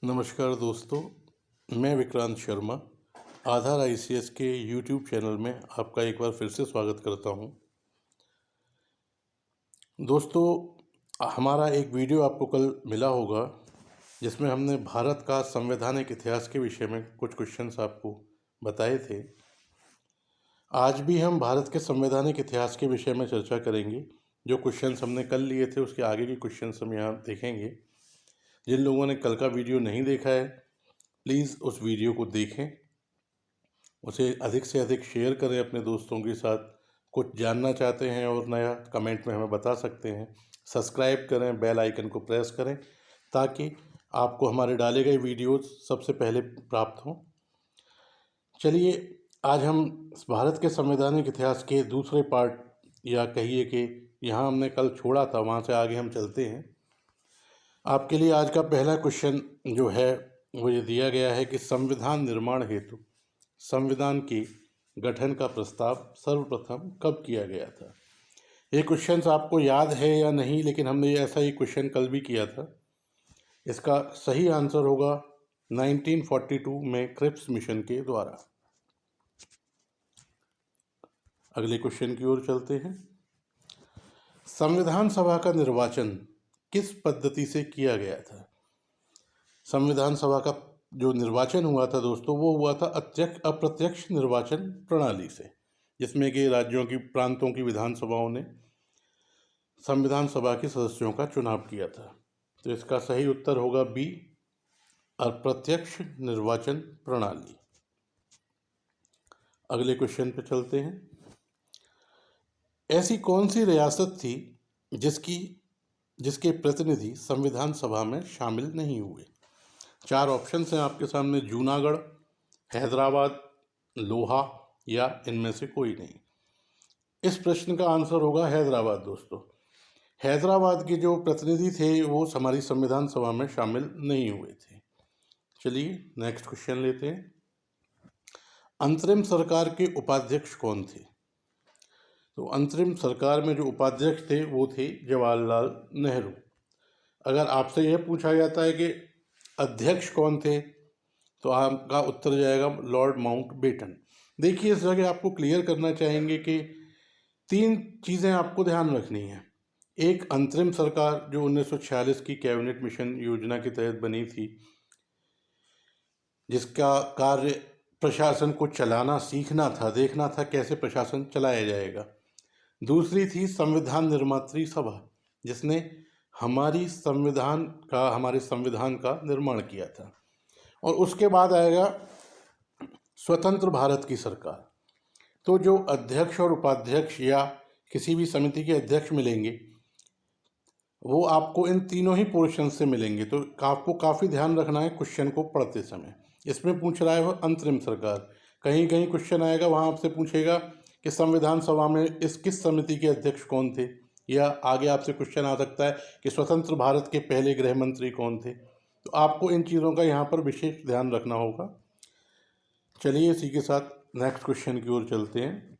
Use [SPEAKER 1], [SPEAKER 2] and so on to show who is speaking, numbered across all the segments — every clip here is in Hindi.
[SPEAKER 1] नमस्कार दोस्तों, मैं विक्रांत शर्मा आधार आईसीएस के यूट्यूब चैनल में आपका एक बार फिर से स्वागत करता हूं। दोस्तों, हमारा एक वीडियो आपको कल मिला होगा जिसमें हमने भारत का संवैधानिक इतिहास के विषय में कुछ क्वेश्चंस आपको बताए थे। आज भी हम भारत के संवैधानिक इतिहास के विषय में चर्चा करेंगे। जो क्वेश्चंस हमने कल लिए थे उसके आगे के क्वेश्चंस हम यहाँ देखेंगे। जिन लोगों ने कल का वीडियो नहीं देखा है, प्लीज़ उस वीडियो को देखें, उसे अधिक से अधिक शेयर करें अपने दोस्तों के साथ। कुछ जानना चाहते हैं और नया, कमेंट में हमें बता सकते हैं। सब्सक्राइब करें, बेल आइकन को प्रेस करें ताकि आपको हमारे डाले गए वीडियोस सबसे पहले प्राप्त हों। चलिए, आज हम भारत के संवैधानिक इतिहास के दूसरे पार्ट, या कहिए कि यहाँ हमने कल छोड़ा था वहाँ से आगे हम चलते हैं। आपके लिए आज का पहला क्वेश्चन जो है वो ये दिया गया है कि संविधान निर्माण हेतु संविधान के गठन का प्रस्ताव सर्वप्रथम कब किया गया था। ये क्वेश्चन आपको याद है या नहीं, लेकिन हमने ऐसा ही क्वेश्चन कल भी किया था। इसका सही आंसर होगा 1942 में क्रिप्स मिशन के द्वारा। अगले क्वेश्चन की ओर चलते हैं। संविधान सभा का निर्वाचन किस पद्धति से किया गया था। संविधान सभा का जो निर्वाचन हुआ था दोस्तों, वो हुआ था अप्रत्यक्ष निर्वाचन प्रणाली से, जिसमें कि राज्यों की, प्रांतों की विधानसभाओं ने संविधान सभा के सदस्यों का चुनाव किया था। तो इसका सही उत्तर होगा बी, अप्रत्यक्ष निर्वाचन प्रणाली। अगले क्वेश्चन पे चलते हैं। ऐसी कौन सी रियासत थी जिसके प्रतिनिधि संविधान सभा में शामिल नहीं हुए। 4 ऑप्शंस हैं आपके सामने: जूनागढ़, हैदराबाद, लोहा या इनमें से कोई नहीं। इस प्रश्न का आंसर होगा हैदराबाद। दोस्तों, हैदराबाद के जो प्रतिनिधि थे वो हमारी संविधान सभा में शामिल नहीं हुए थे। चलिए नेक्स्ट क्वेश्चन लेते हैं। अंतरिम सरकार के उपाध्यक्ष कौन थे। तो अंतरिम सरकार में जो उपाध्यक्ष थे वो थे जवाहरलाल नेहरू। अगर आपसे यह पूछा जाता है कि अध्यक्ष कौन थे, तो आपका उत्तर जाएगा लॉर्ड माउंटबेटन। देखिए, इस जगह आपको क्लियर करना चाहेंगे कि 3 चीज़ें आपको ध्यान रखनी है। एक, अंतरिम सरकार जो 1946 की कैबिनेट मिशन योजना के तहत बनी थी, जिसका कार्य प्रशासन को चलाना सीखना था, देखना था कैसे प्रशासन चलाया जाएगा। दूसरी थी संविधान निर्मात्री सभा, जिसने हमारे संविधान का निर्माण किया था। और उसके बाद आएगा स्वतंत्र भारत की सरकार। तो जो अध्यक्ष और उपाध्यक्ष या किसी भी समिति के अध्यक्ष मिलेंगे वो आपको इन तीनों ही पोर्शन से मिलेंगे। तो आपको काफ़ी ध्यान रखना है क्वेश्चन को पढ़ते समय। इसमें पूछ रहा है वो अंतरिम सरकार, कहीं कहीं क्वेश्चन आएगा वहाँ आपसे पूछेगा कि संविधान सभा में किस समिति के अध्यक्ष कौन थे, या आगे आपसे क्वेश्चन आ सकता है कि स्वतंत्र भारत के पहले गृह मंत्री कौन थे। तो आपको इन चीज़ों का यहाँ पर विशेष ध्यान रखना होगा। चलिए इसी के साथ नेक्स्ट क्वेश्चन की ओर चलते हैं।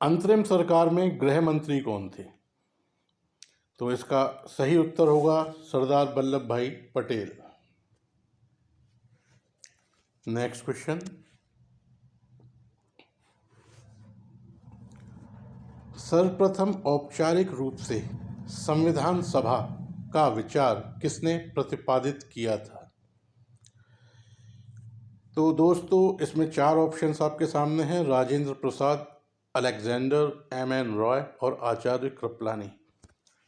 [SPEAKER 1] अंतरिम सरकार में गृह मंत्री कौन थे। तो इसका सही उत्तर होगा सरदार वल्लभ भाई पटेल। Next question. सर्वप्रथम औपचारिक रूप से संविधान सभा का विचार किसने प्रतिपादित किया था। तो दोस्तों, इसमें 4 ऑप्शंस आपके सामने हैं: राजेंद्र प्रसाद, अलेक्जेंडर M.N. रॉय और आचार्य कृपलानी।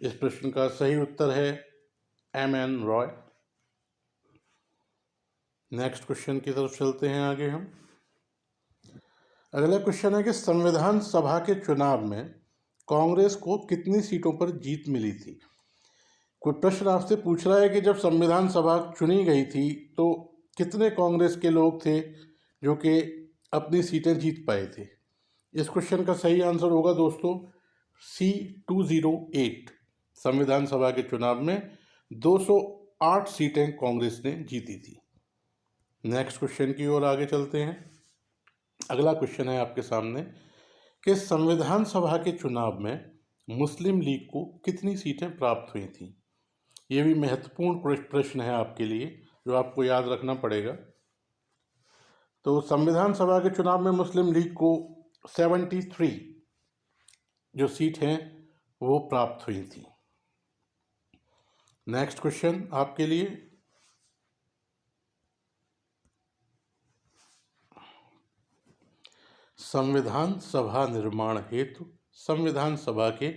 [SPEAKER 1] इस प्रश्न का सही उत्तर है M.N. रॉय। नेक्स्ट क्वेश्चन की तरफ चलते हैं आगे हम। अगला क्वेश्चन है कि संविधान सभा के चुनाव में कांग्रेस को कितनी सीटों पर जीत मिली थी। कोई प्रश्न आपसे पूछ रहा है कि जब संविधान सभा चुनी गई थी तो कितने कांग्रेस के लोग थे जो कि अपनी सीटें जीत पाए थे। इस क्वेश्चन का सही आंसर होगा दोस्तों C 208। संविधान सभा के चुनाव में 208 सीटें कांग्रेस ने जीती थी। नेक्स्ट क्वेश्चन की ओर आगे चलते हैं। अगला क्वेश्चन है आपके सामने कि संविधान सभा के चुनाव में मुस्लिम लीग को कितनी सीटें प्राप्त हुई थी। ये भी महत्वपूर्ण प्रश्न है आपके लिए। जो आपको याद रखना पड़ेगा। तो संविधान सभा के चुनाव में मुस्लिम लीग को 73 जो सीट हैं वो प्राप्त हुई थी। नेक्स्ट क्वेश्चन आपके लिए, संविधान सभा निर्माण हेतु संविधान सभा के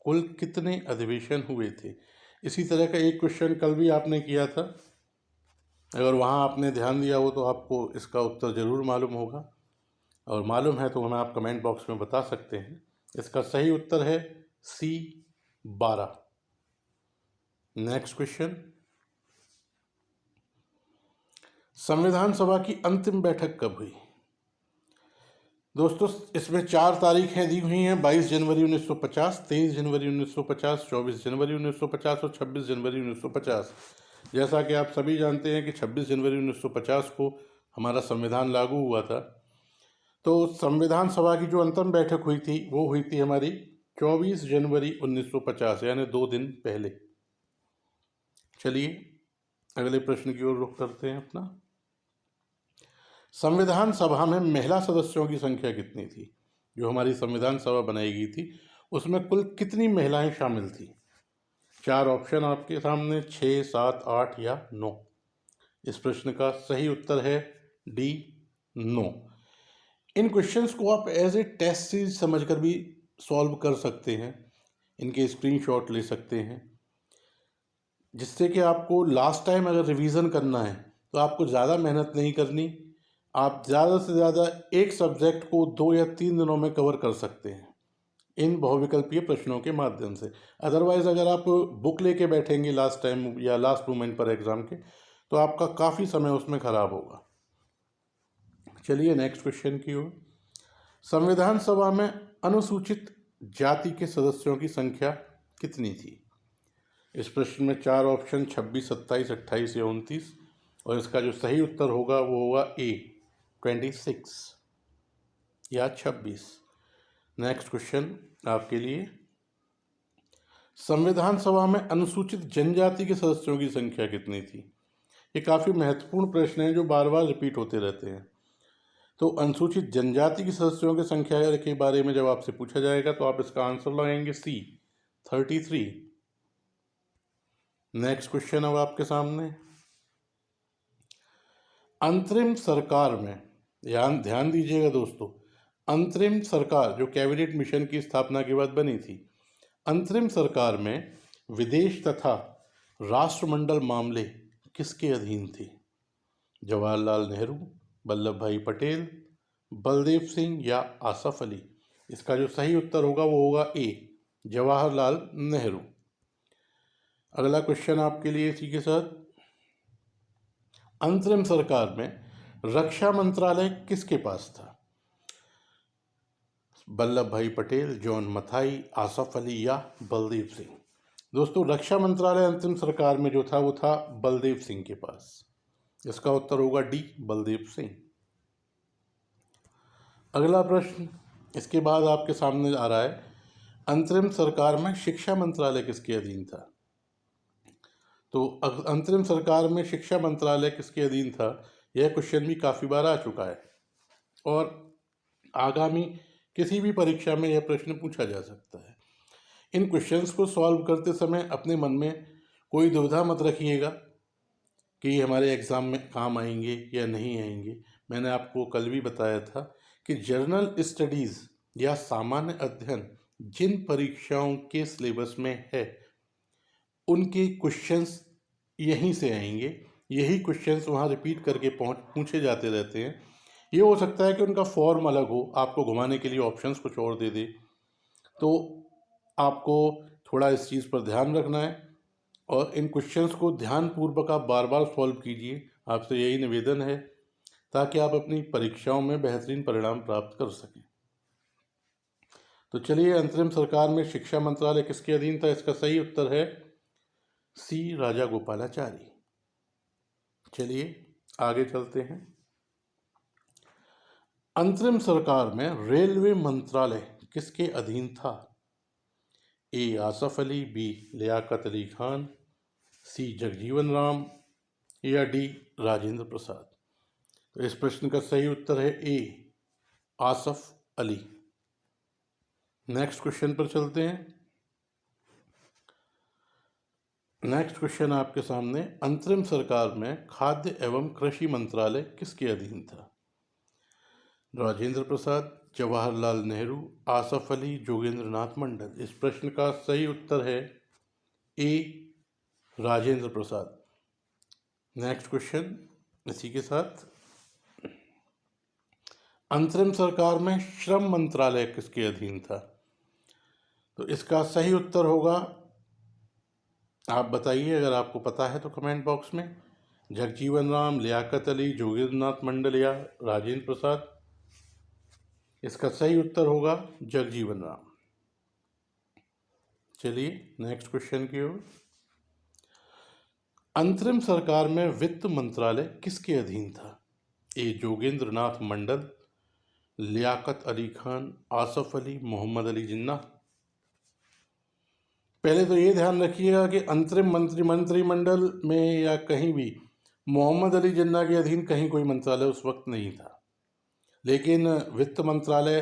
[SPEAKER 1] कुल कितने अधिवेशन हुए थे? इसी तरह का एक क्वेश्चन कल भी आपने किया था। अगर वहाँ आपने ध्यान दिया हो तो आपको इसका उत्तर ज़रूर मालूम होगा, और मालूम है तो हमें आप कमेंट बॉक्स में बता सकते हैं। इसका सही उत्तर है C 12। नेक्स्ट क्वेश्चन, संविधान सभा की अंतिम बैठक कब हुई? दोस्तों इसमें 4 तारीखें दी हुई हैं, 22 जनवरी 1950, 23 जनवरी 1950, 24 जनवरी 1950 और 26 जनवरी 1950। जैसा कि आप सभी जानते हैं कि 26 जनवरी 1950 को हमारा संविधान लागू हुआ था। तो संविधान सभा की जो अंतिम बैठक हुई थी वो हुई थी हमारी 24 जनवरी 1950, यानी 2 दिन पहले। चलिए अगले प्रश्न की ओर रुख करते हैं अपना। संविधान सभा में महिला सदस्यों की संख्या कितनी थी? जो हमारी संविधान सभा बनाई गई थी उसमें कुल कितनी महिलाएं शामिल थी? 4 ऑप्शन आपके सामने, 6, 7, 8 या 9। इस प्रश्न का सही उत्तर है D 9। इन क्वेश्चंस को आप एज ए टेस्ट सीरीज समझकर भी सॉल्व कर सकते हैं, इनके स्क्रीनशॉट ले सकते हैं, जिससे कि आपको लास्ट टाइम अगर रिवीजन करना है तो आपको ज़्यादा मेहनत नहीं करनी। आप ज़्यादा से ज़्यादा एक सब्जेक्ट को 2 या 3 दिनों में कवर कर सकते हैं इन बहुविकल्पीय प्रश्नों के माध्यम से। अदरवाइज़ अगर आप बुक लेके बैठेंगे लास्ट टाइम या लास्ट मोमेंट पर एग्ज़ाम के, तो आपका काफ़ी समय उसमें ख़राब होगा। चलिए नेक्स्ट क्वेश्चन की ओर। संविधान सभा में अनुसूचित जाति के सदस्यों की संख्या कितनी थी? इस प्रश्न में 4 ऑप्शन 26, 27, 28 या 29, और इसका जो सही उत्तर होगा वो होगा A 26 या 26। नेक्स्ट क्वेश्चन आपके लिए, संविधान सभा में अनुसूचित जनजाति के सदस्यों की संख्या कितनी थी? ये काफ़ी महत्वपूर्ण प्रश्न है जो बार बार रिपीट होते रहते हैं। तो अनुसूचित जनजाति के सदस्यों की संख्या के बारे में जब आपसे पूछा जाएगा तो आप इसका आंसर लगाएंगे C 33। नेक्स्ट क्वेश्चन अब आपके सामने, अंतरिम सरकार में, ध्यान दीजिएगा दोस्तों, अंतरिम सरकार जो कैबिनेट मिशन की स्थापना के बाद बनी थी, अंतरिम सरकार में विदेश तथा राष्ट्रमंडल मामले किसके अधीन थे? जवाहरलाल नेहरू, वल्लभ भाई पटेल, बलदेव सिंह या आसफ अली? इसका जो सही उत्तर होगा वो होगा A जवाहरलाल नेहरू। अगला क्वेश्चन आपके लिए इसी के साथ, अंतरिम सरकार में रक्षा मंत्रालय किसके पास था? वल्लभ भाई पटेल, जॉन मथाई, आसफ अली या बलदेव सिंह? दोस्तों रक्षा मंत्रालय अंतिम सरकार में जो था वो था बलदेव सिंह के पास। इसका उत्तर होगा D बलदेव सिंह। अगला प्रश्न इसके बाद आपके सामने आ रहा है, अंतरिम सरकार में शिक्षा मंत्रालय किसके अधीन था? तो अंतरिम सरकार में शिक्षा मंत्रालय किसके अधीन था, यह क्वेश्चन भी काफ़ी बार आ चुका है और आगामी किसी भी परीक्षा में यह प्रश्न पूछा जा सकता है। इन क्वेश्चंस को सॉल्व करते समय अपने मन में कोई दुविधा मत रखिएगा कि ये हमारे एग्ज़ाम में काम आएंगे या नहीं आएंगे। मैंने आपको कल भी बताया था कि जर्नल स्टडीज़ या सामान्य अध्ययन जिन परीक्षाओं के सिलेबस में है उनके क्वेश्चंस यहीं से आएंगे, यही क्वेश्चंस वहाँ रिपीट करके पूछे जाते रहते हैं। ये हो सकता है कि उनका फॉर्म अलग हो, आपको घुमाने के लिए ऑप्शंस कुछ और दे दे, तो आपको थोड़ा इस चीज़ पर ध्यान रखना है और इन क्वेश्चंस को ध्यानपूर्वक आप बार बार सॉल्व कीजिए। आपसे यही निवेदन है ताकि आप अपनी परीक्षाओं में बेहतरीन परिणाम प्राप्त कर सकें। तो चलिए, अंतरिम सरकार में शिक्षा मंत्रालय किसके अधीन था? इसका सही उत्तर है C राजा गोपालाचारी। चलिए आगे चलते हैं। अंतरिम सरकार में रेलवे मंत्रालय किसके अधीन था? A Asaf Ali, B Liaquat Ali Khan, C Jagjivan Ram या डी राजेंद्र प्रसाद? तो इस प्रश्न का सही उत्तर है ए आसफ अली। नेक्स्ट क्वेश्चन पर चलते हैं। नेक्स्ट क्वेश्चन आपके सामने, अंतरिम सरकार में खाद्य एवं कृषि मंत्रालय किसके अधीन था? राजेंद्र प्रसाद, जवाहरलाल नेहरू, आसफ अली, जोगेंद्र नाथ मंडल? इस प्रश्न का सही उत्तर है ए राजेंद्र प्रसाद। नेक्स्ट क्वेश्चन इसी के साथ, अंतरिम सरकार में श्रम मंत्रालय किसके अधीन था? तो इसका सही उत्तर होगा, आप बताइए अगर आपको पता है तो कमेंट बॉक्स में, जगजीवन राम, लियाकत अली, जोगेंद्र नाथ मंडल या राजेंद्र प्रसाद? इसका सही उत्तर होगा जगजीवन राम। चलिए नेक्स्ट क्वेश्चन की ओर। अंतरिम सरकार में वित्त मंत्रालय किसके अधीन था? ए जोगेंद्र नाथ मंडल, लियाकत अली खान, आसफ अली, मोहम्मद अली जिन्ना? पहले तो ये ध्यान रखिएगा कि अंतरिम मंत्रिमंडल में या कहीं भी मोहम्मद अली जिन्ना के अधीन कहीं कोई मंत्रालय उस वक्त नहीं था, लेकिन वित्त मंत्रालय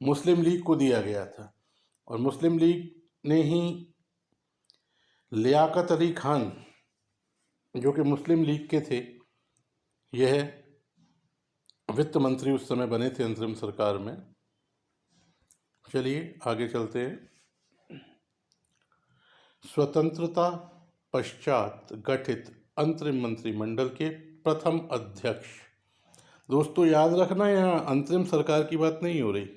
[SPEAKER 1] मुस्लिम लीग को दिया गया था और मुस्लिम लीग ने ही लियाकत अली खान, जो कि मुस्लिम लीग के थे, यह वित्त मंत्री उस समय बने थे अंतरिम सरकार में। चलिए आगे चलते हैं। स्वतंत्रता पश्चात गठित अंतरिम मंत्रिमंडल के प्रथम अध्यक्ष? दोस्तों याद रखना, यहाँ अंतरिम सरकार की बात नहीं हो रही,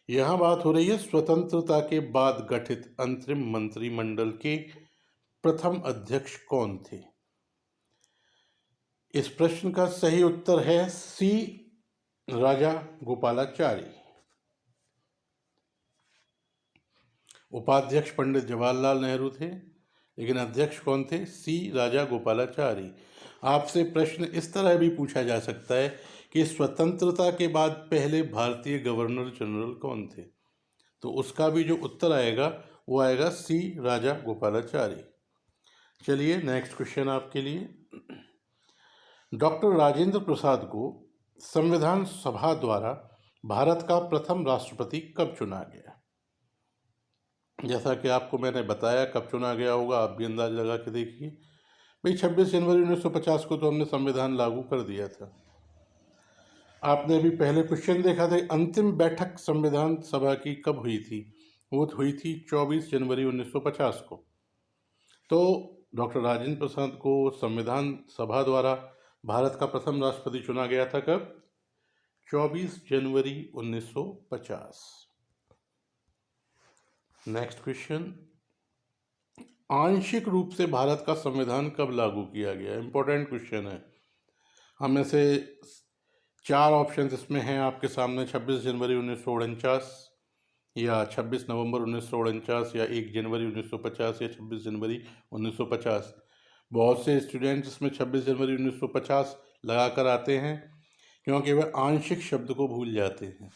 [SPEAKER 1] यहाँ बात हो रही है स्वतंत्रता के बाद गठित अंतरिम मंत्रिमंडल के प्रथम अध्यक्ष कौन थे? इस प्रश्न का सही उत्तर है सी राजा गोपालाचारी। उपाध्यक्ष पंडित जवाहरलाल नेहरू थे, लेकिन अध्यक्ष कौन थे? सी राजा गोपालाचारी। आपसे प्रश्न इस तरह भी पूछा जा सकता है कि स्वतंत्रता के बाद पहले भारतीय गवर्नर जनरल कौन थे? तो उसका भी जो उत्तर आएगा वो आएगा सी राजा गोपालाचारी। चलिए नेक्स्ट क्वेश्चन आपके लिए। डॉक्टर राजेंद्र प्रसाद को संविधान सभा द्वारा भारत का प्रथम राष्ट्रपति कब चुना गया? जैसा कि आपको मैंने बताया कब चुना गया होगा, आप भी अंदाज लगा के देखिए। भाई 26 जनवरी 1950 को तो हमने संविधान लागू कर दिया था। आपने अभी पहले क्वेश्चन देखा था, अंतिम बैठक संविधान सभा की कब हुई थी? वो हुई थी 24 जनवरी 1950 को। तो डॉक्टर राजेंद्र प्रसाद को संविधान सभा द्वारा भारत का प्रथम राष्ट्रपति चुना गया था कब? 24 जनवरी 1950। नेक्स्ट क्वेश्चन, आंशिक रूप से भारत का संविधान कब लागू किया गया? इंपॉर्टेंट क्वेश्चन है। हम में से 4 ऑप्शन इसमें हैं आपके सामने, 26 जनवरी 1949 या 26 नवंबर 1949 या 1 जनवरी 1950 या 26 जनवरी 1950। बहुत से स्टूडेंट्स इसमें 26 जनवरी 1950 लगा कर आते हैं क्योंकि वह आंशिक शब्द को भूल जाते हैं।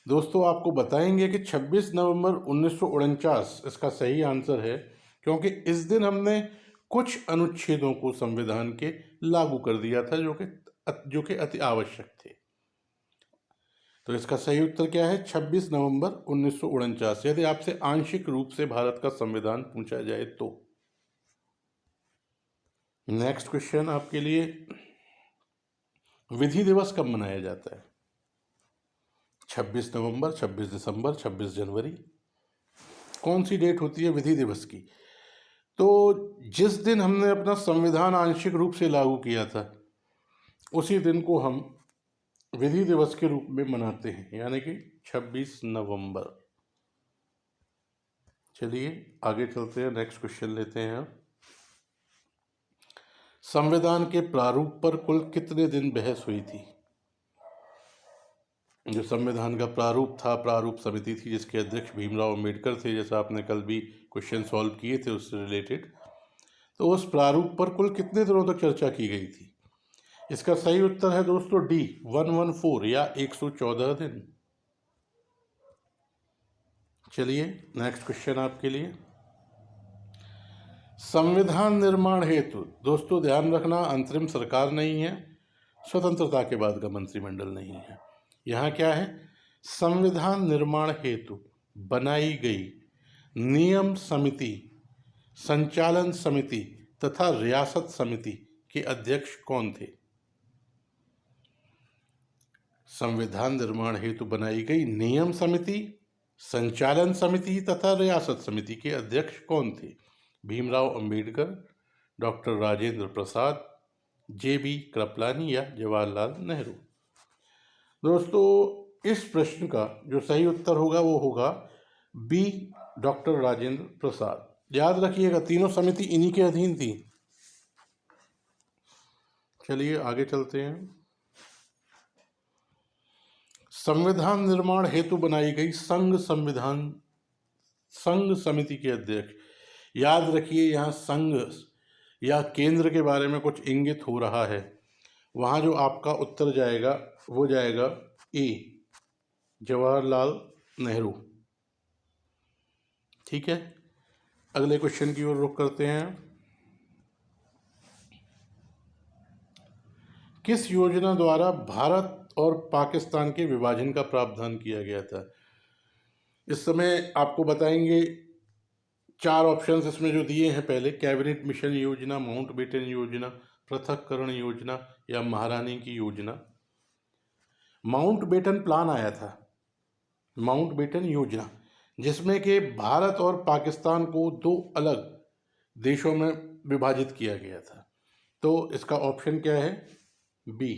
[SPEAKER 1] दोस्तों आपको बताएंगे कि 26 नवंबर 1949 इसका सही आंसर है, क्योंकि इस दिन हमने कुछ अनुच्छेदों को संविधान के लागू कर दिया था जो कि अति आवश्यक थे। तो इसका सही उत्तर क्या है? 26 नवंबर 1949, यदि आपसे आंशिक रूप से भारत का संविधान पूछा जाए तो। नेक्स्ट क्वेश्चन आपके लिए, विधि दिवस कब मनाया जाता है? 26 नवंबर, 26 दिसंबर, 26 जनवरी? कौन सी डेट होती है विधि दिवस की? तो जिस दिन हमने अपना संविधान आंशिक रूप से लागू किया था उसी दिन को हम विधि दिवस के रूप में मनाते हैं, यानी कि 26 नवंबर। चलिए आगे चलते हैं, नेक्स्ट क्वेश्चन लेते हैं। संविधान के प्रारूप पर कुल कितने दिन बहस हुई थी? जो संविधान का प्रारूप था, प्रारूप समिति थी जिसके अध्यक्ष भीमराव अंबेडकर थे, जैसा आपने कल भी क्वेश्चन सॉल्व किए थे उससे रिलेटेड। तो उस प्रारूप पर कुल कितने दिनों तक चर्चा की गई थी? इसका सही उत्तर है दोस्तों डी 114 या 114 दिन। चलिए नेक्स्ट क्वेश्चन आपके लिए, संविधान निर्माण हेतु, दोस्तों ध्यान रखना, अंतरिम सरकार नहीं है, स्वतंत्रता के बाद का मंत्रिमंडल नहीं है। यहाँ क्या है? संविधान निर्माण हेतु बनाई गई नियम समिति, संचालन समिति तथा रियासत समिति के अध्यक्ष कौन थे? संविधान निर्माण हेतु बनाई गई नियम समिति, संचालन समिति तथा रियासत समिति के अध्यक्ष कौन थे? Bhimrao Ambedkar, doctor Rajendra Prasad, JB. कृपलानी या जवाहरलाल नेहरू। दोस्तों इस प्रश्न का जो सही उत्तर होगा वो होगा बी, डॉक्टर राजेंद्र प्रसाद। याद रखिएगा तीनों समिति इन्हीं के अधीन थी। चलिए आगे चलते हैं। संविधान निर्माण हेतु बनाई गई संघ समिति के अध्यक्ष, याद रखिए यहाँ संघ या केंद्र के बारे में कुछ इंगित हो रहा है, वहाँ जो आपका उत्तर जाएगा वो जाएगा ए, जवाहरलाल नेहरू। ठीक है, अगले क्वेश्चन की ओर रुख करते हैं। किस योजना द्वारा भारत और पाकिस्तान के विभाजन का प्रावधान किया गया था? इस समय आपको बताएंगे 4 ऑप्शंस इसमें जो दिए हैं। पहले कैबिनेट मिशन योजना, माउंटबेटन योजना, पृथक्करण योजना या महारानी की योजना। माउंटबेटन प्लान आया था, माउंटबेटन योजना, जिसमें कि भारत और पाकिस्तान को 2 अलग देशों में विभाजित किया गया था। तो इसका ऑप्शन क्या है? बी।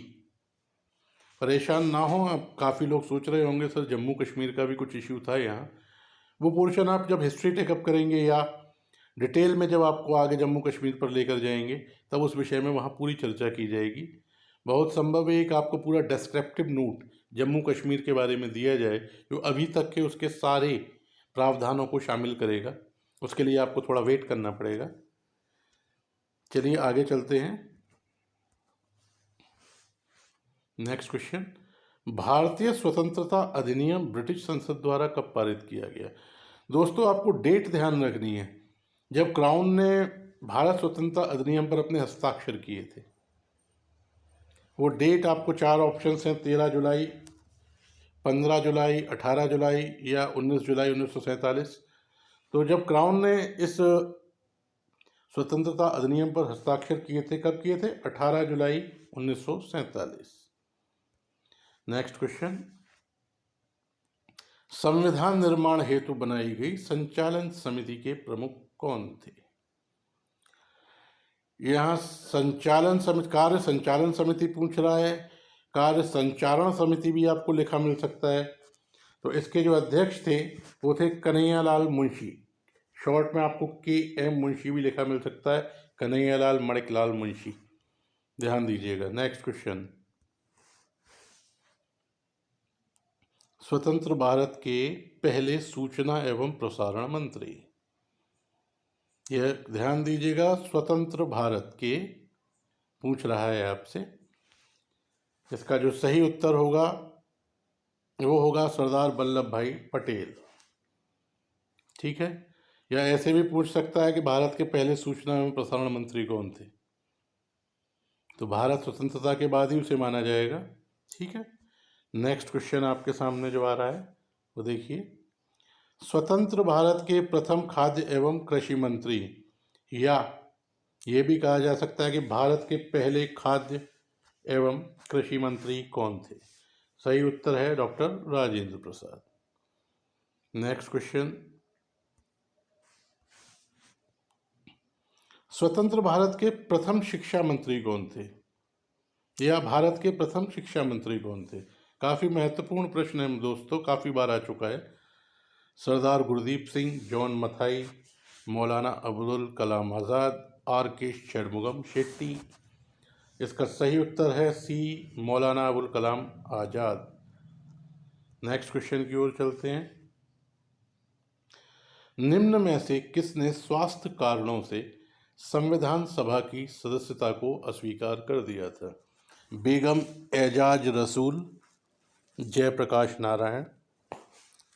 [SPEAKER 1] परेशान ना हो आप, काफ़ी लोग सोच रहे होंगे सर जम्मू कश्मीर का भी कुछ इश्यू था यहाँ। वो पोर्शन आप जब हिस्ट्री टेकअप करेंगे या डिटेल में जब आपको आगे जम्मू कश्मीर पर लेकर जाएंगे तब उस विषय में वहाँ पूरी चर्चा की जाएगी। बहुत संभव है कि आपको पूरा डिस्क्रिप्टिव नोट जम्मू कश्मीर के बारे में दिया जाए जो अभी तक के उसके सारे प्रावधानों को शामिल करेगा। उसके लिए आपको थोड़ा वेट करना पड़ेगा। चलिए आगे चलते हैं। नेक्स्ट क्वेश्चन, भारतीय स्वतंत्रता अधिनियम ब्रिटिश संसद द्वारा कब पारित किया गया? दोस्तों आपको डेट ध्यान रखनी है जब क्राउन ने भारत स्वतंत्रता अधिनियम पर अपने हस्ताक्षर किए थे। वो डेट आपको 4 ऑप्शंस हैं, 13 जुलाई, 15 जुलाई, 18 जुलाई या 19 जुलाई 1947। तो जब क्राउन ने इस स्वतंत्रता अधिनियम पर हस्ताक्षर किए थे, कब किए थे? 18 जुलाई 1947। नेक्स्ट क्वेश्चन, संविधान निर्माण हेतु बनाई गई संचालन समिति के प्रमुख कौन थे? यहाँ संचालन समिति, कार्य संचालन समिति पूछ रहा है, कार्य संचारण समिति भी आपको लिखा मिल सकता है। तो इसके जो अध्यक्ष थे वो थे कन्हैयालाल मुंशी, शॉर्ट में आपको KM मुंशी भी लिखा मिल सकता है, कन्हैयालाल मणिकलाल मुंशी, ध्यान दीजिएगा। नेक्स्ट क्वेश्चन, स्वतंत्र भारत के पहले सूचना एवं प्रसारण मंत्री, यह ध्यान दीजिएगा, स्वतंत्र भारत के पूछ रहा है आपसे। इसका जो सही उत्तर होगा वो होगा सरदार वल्लभ भाई पटेल। ठीक है, या ऐसे भी पूछ सकता है कि भारत के पहले सूचना एवं प्रसारण मंत्री कौन थे, तो भारत स्वतंत्रता के बाद ही उसे माना जाएगा। ठीक है, नेक्स्ट क्वेश्चन आपके सामने जो आ रहा है वो देखिए, स्वतंत्र भारत के प्रथम खाद्य एवं कृषि मंत्री, या ये भी कहा जा सकता है कि भारत के पहले खाद्य एवं कृषि मंत्री कौन थे? सही उत्तर है doctor Rajendra Prasad. Next question, स्वतंत्र भारत के प्रथम शिक्षा मंत्री कौन थे, या भारत के प्रथम शिक्षा मंत्री कौन थे? काफ़ी महत्वपूर्ण प्रश्न है दोस्तों, काफ़ी बार आ चुका है। सरदार गुरदीप सिंह, जॉन मथाई, मौलाना अबुल कलाम आज़ाद, RK षणमुगम शेट्टी। इसका सही उत्तर है सी, मौलाना अबुल कलाम आज़ाद। नेक्स्ट क्वेश्चन की ओर चलते हैं। निम्न में से किसने स्वास्थ्य कारणों से संविधान सभा की सदस्यता को अस्वीकार कर दिया था? बेगम एजाज रसूल, जयप्रकाश नारायण,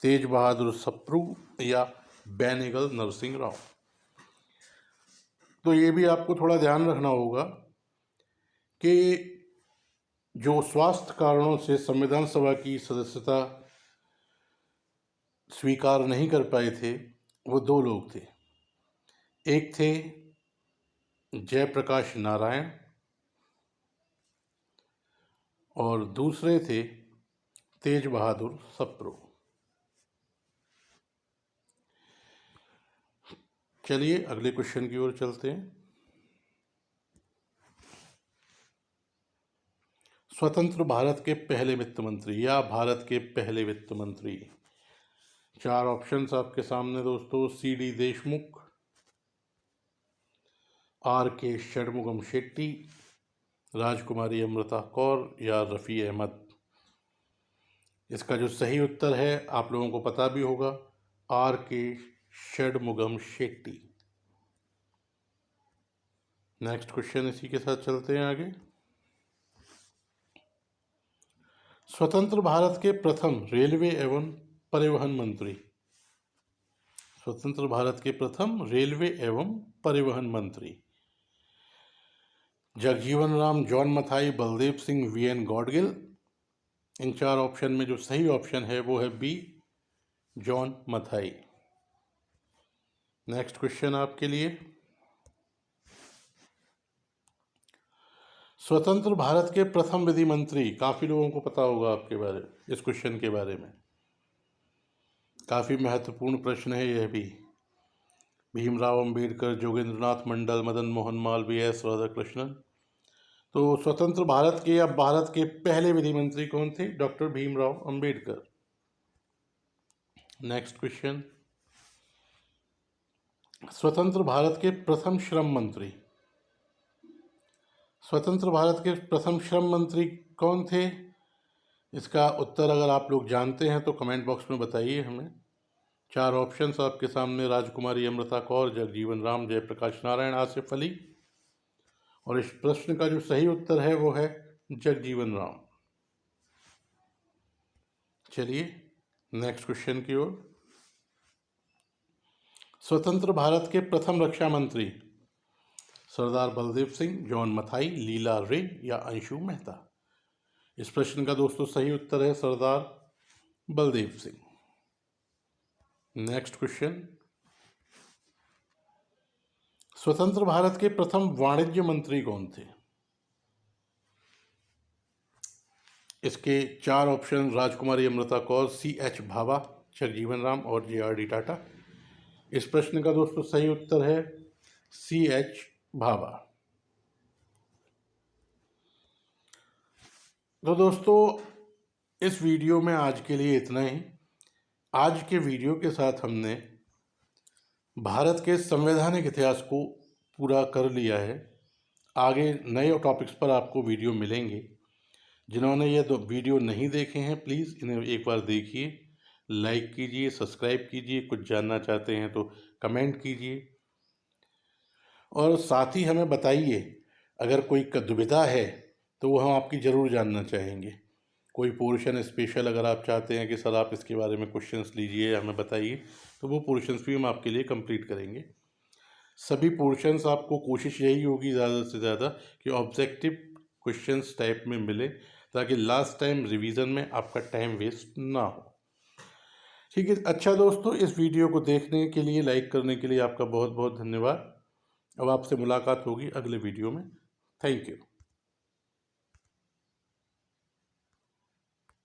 [SPEAKER 1] तेज बहादुर सप्रू या बेनेगल नरसिंह राव। तो ये भी आपको थोड़ा ध्यान रखना होगा कि जो स्वास्थ्य कारणों से संविधान सभा की सदस्यता स्वीकार नहीं कर पाए थे वो दो लोग थे। एक थे जयप्रकाश नारायण और दूसरे थे तेज बहादुर सप्रू। चलिए अगले क्वेश्चन की ओर चलते हैं। स्वतंत्र भारत के पहले वित्त मंत्री या भारत के पहले वित्त मंत्री। चार ऑप्शंस आपके सामने दोस्तों। सी.डी. देशमुख, R.K. षणमुगम शेट्टी, राजकुमारी अमृता कौर या रफ़ी अहमद। इसका जो सही उत्तर है आप लोगों को पता भी होगा, R.K. Shanmugam Shetty. Next question इसी के साथ चलते हैं आगे। स्वतंत्र भारत के प्रथम रेलवे एवं परिवहन मंत्री। स्वतंत्र भारत के प्रथम रेलवे एवं परिवहन मंत्री जगजीवन राम, जॉन मथाई, बलदेव सिंह, V.N. गॉडगिल। इन चार ऑप्शन में जो सही ऑप्शन है वो है B, John Mathai. Next question आपके लिए। स्वतंत्र भारत के प्रथम विधि मंत्री। काफी लोगों को पता होगा आपके बारे इस क्वेश्चन के बारे में, काफी महत्वपूर्ण प्रश्न है यह भी। भीमराव अंबेडकर, जोगेंद्रनाथ मंडल, मदन मोहन मालवीय, S. राधाकृष्णन। तो स्वतंत्र भारत के या भारत के पहले विधि मंत्री कौन थे? Doctor Bhimrao Ambedkar. Next question. स्वतंत्र भारत के प्रथम श्रम मंत्री। स्वतंत्र भारत के प्रथम श्रम मंत्री कौन थे? इसका उत्तर अगर आप लोग जानते हैं तो कमेंट बॉक्स में बताइए हमें। चार ऑप्शंस आपके सामने। राजकुमारी अमृता कौर, जगजीवन राम, जयप्रकाश नारायण, आसिफ अली। और इस प्रश्न का जो सही उत्तर है वो है जगजीवन राम। चलिए नेक्स्ट क्वेश्चन की ओर। स्वतंत्र भारत के प्रथम रक्षा मंत्री। सरदार बलदेव सिंह, जॉन मथाई, लीला रे या अंशु मेहता। इस प्रश्न का दोस्तों सही उत्तर है सरदार बलदेव सिंह। Next question. स्वतंत्र भारत के प्रथम वाणिज्य मंत्री कौन थे? इसके चार ऑप्शन। राजकुमारी अमृता कौर, C.H. भाभा, जगजीवन राम और J.R.D. टाटा। इस प्रश्न का दोस्तों सही उत्तर है C.H. भाभा। तो दोस्तों इस वीडियो में आज के लिए इतना ही। आज के वीडियो के साथ हमने भारत के संवैधानिक इतिहास को पूरा कर लिया है। आगे नए टॉपिक्स पर आपको वीडियो मिलेंगे। जिन्होंने ये दो वीडियो नहीं देखे हैं प्लीज़ इन्हें एक बार देखिए, लाइक कीजिए, सब्सक्राइब कीजिए। कुछ जानना चाहते हैं तो कमेंट कीजिए और साथ ही हमें बताइए अगर कोई दुविधा है तो वो हम आपकी ज़रूर जानना चाहेंगे। कोई पोर्शन स्पेशल अगर आप चाहते हैं कि सर आप इसके बारे में क्वेश्चंस लीजिए, हमें बताइए, तो वो पोर्शंस भी हम आपके लिए कंप्लीट करेंगे। सभी पोर्शंस आपको कोशिश यही होगी ज़्यादा से ज़्यादा कि ऑब्जेक्टिव क्वेश्चंस टाइप में मिले, ताकि लास्ट टाइम रिवीजन में आपका टाइम वेस्ट ना हो। ठीक है। अच्छा दोस्तों, इस वीडियो को देखने के लिए, लाइक करने के लिए आपका बहुत बहुत धन्यवाद। अब आपसे मुलाकात होगी अगले वीडियो में। Thank you.